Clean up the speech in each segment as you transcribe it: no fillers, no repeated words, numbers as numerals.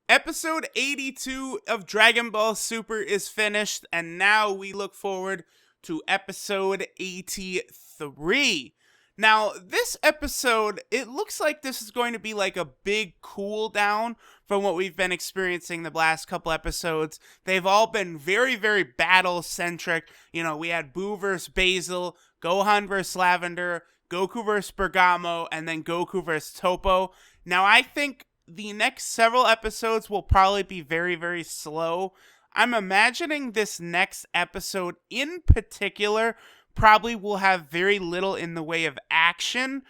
Episode 82 of Dragon Ball Super is finished, and now we look forward to episode 83. Now, this episode, it looks like this is going to be like a big cool down from what we've been experiencing the last couple episodes. They've all been very, very battle centric. You know, we had Boo vs. Basil, Gohan vs. Lavender, Goku vs. Bergamo, and then Goku vs. Topo. Now, I think the next several episodes will probably be very, very slow. I'm imagining this next episode in particular probably will have very little in the way of action.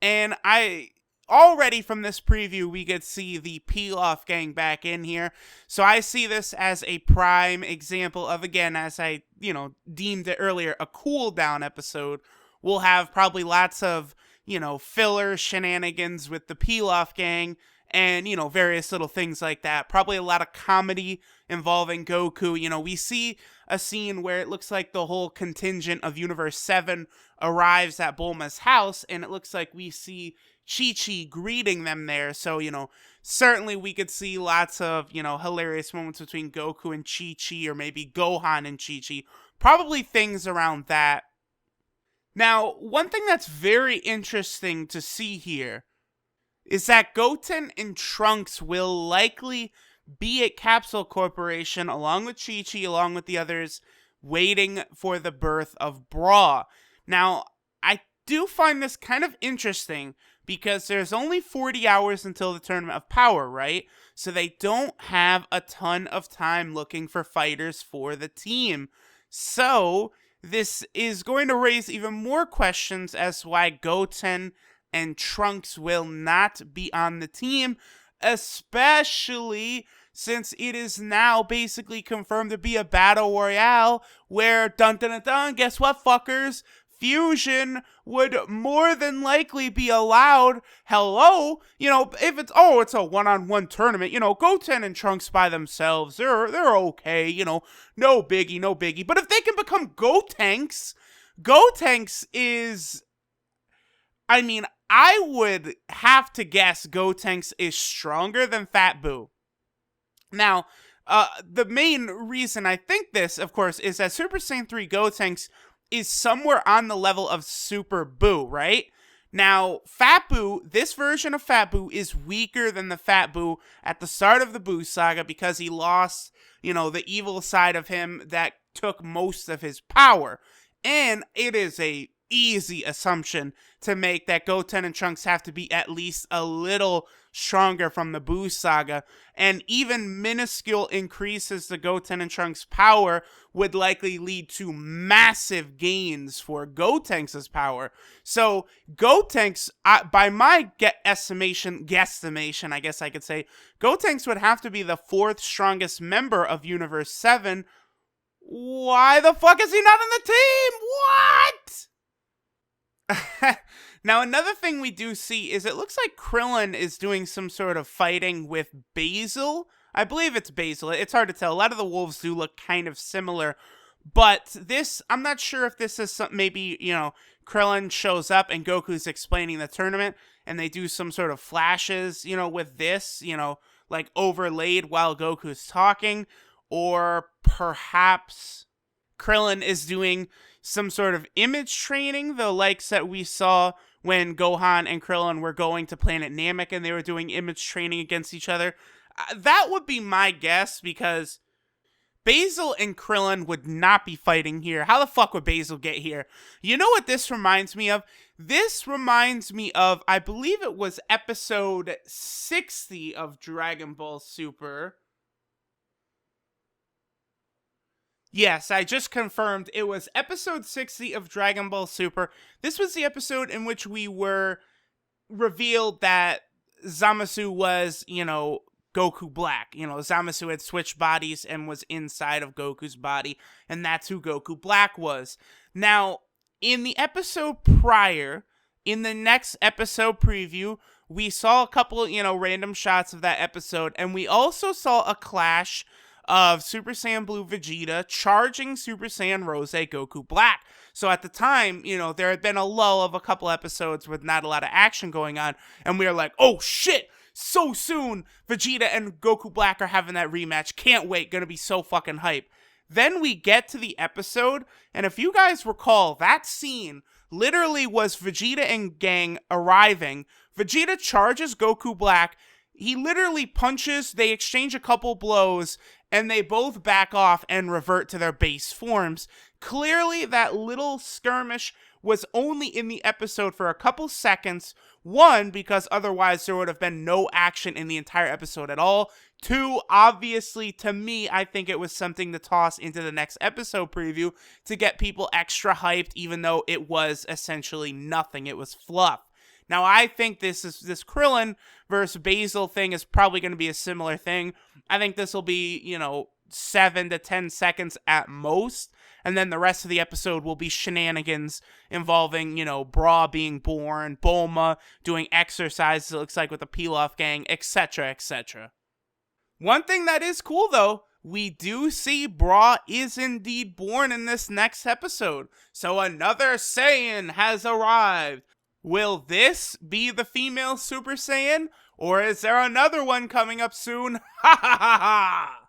And I already from this preview, we could see the Pilaf gang back in here. So I see this as a prime example of, again, as I, deemed it earlier, a cool down episode. We'll have probably lots of, filler shenanigans with the Pilaf gang and, various little things like that. Probably a lot of comedy involving Goku. We see a scene where it looks like the whole contingent of Universe 7 arrives at Bulma's house, and it looks like we see Chi-Chi greeting them there. So, certainly we could see lots of, hilarious moments between Goku and Chi-Chi, or maybe Gohan and Chi-Chi. Probably things around that. Now, one thing that's very interesting to see here is that Goten and Trunks will likely be at Capsule Corporation along with Chi-Chi, along with the others, waiting for the birth of Bra. Now, I do find this kind of interesting because there's only 40 hours until the Tournament of Power, right? So they don't have a ton of time looking for fighters for the team. So this is going to raise even more questions as to why Goten and Trunks will not be on the team, especially since it is now basically confirmed to be a battle royale where, dun dun dun dun, guess what, fuckers? Fusion would more than likely be allowed. Hello? If it's a one-on-one tournament, Goten and Trunks by themselves, they're okay, no biggie, no biggie. But if they can become Gotenks is, I would have to guess Gotenks is stronger than Fat Boo. Now, the main reason I think this, of course, is that Super Saiyan 3 Gotenks is somewhere on the level of Super Boo, right? Now, Fat Boo, this version of Fat Boo is weaker than the Fat Boo at the start of the Boo saga because he lost, the evil side of him that took most of his power. And it is a easy assumption to make that Goten and Trunks have to be at least a little stronger from the Boo saga, and even minuscule increases to Goten and Trunks' power would likely lead to massive gains for Gotenks' power. So Gotenks, by my guesstimation, I guess I could say, Gotenks would have to be the fourth strongest member of Universe 7. Why the fuck is he not on the team? What? Now, another thing we do see is it looks like Krillin is doing some sort of fighting with Basil. I believe it's Basil. It's hard to tell. A lot of the wolves do look kind of similar. But this, I'm not sure if this is some, maybe, Krillin shows up and Goku's explaining the tournament and they do some sort of flashes, with this, like overlaid while Goku's talking. Or perhaps Krillin is doing some sort of image training, the likes that we saw when Gohan and Krillin were going to Planet Namek and they were doing image training against each other. That would be my guess, because Basil and Krillin would not be fighting here. How the fuck would Basil get here? You know what this reminds me of? This reminds me of, I believe it was episode 60 of Dragon Ball Super. Yes, I just confirmed it was episode 60 of Dragon Ball Super. This was the episode in which we were revealed that Zamasu was, Goku Black. Zamasu had switched bodies and was inside of Goku's body, and that's who Goku Black was. Now, in the episode prior, in the next episode preview, we saw a couple, random shots of that episode, and we also saw a clash of Super Saiyan Blue Vegeta charging Super Saiyan Rose Goku Black. So at the time, there had been a lull of a couple episodes with not a lot of action going on, and we were like, oh shit, so soon. Vegeta and Goku Black are having that rematch. Can't wait. Gonna be so fucking hype. Then we get to the episode, and if you guys recall, that scene literally was Vegeta and gang arriving. Vegeta charges Goku Black. He literally punches, they exchange a couple blows, and they both back off and revert to their base forms. Clearly, that little skirmish was only in the episode for a couple seconds. One, because otherwise there would have been no action in the entire episode at all. Two, obviously, to me, I think it was something to toss into the next episode preview to get people extra hyped, even though it was essentially nothing. It was fluff. Now, I think this Krillin versus Basil thing is probably going to be a similar thing. I think this will be, 7 to 10 seconds at most. And then the rest of the episode will be shenanigans involving, Bra being born, Bulma doing exercises, it looks like, with the Pilaf gang, etc., etc. One thing that is cool, though, we do see Bra is indeed born in this next episode. So another Saiyan has arrived. Will this be the female Super Saiyan? Or is there another one coming up soon? Ha ha ha ha!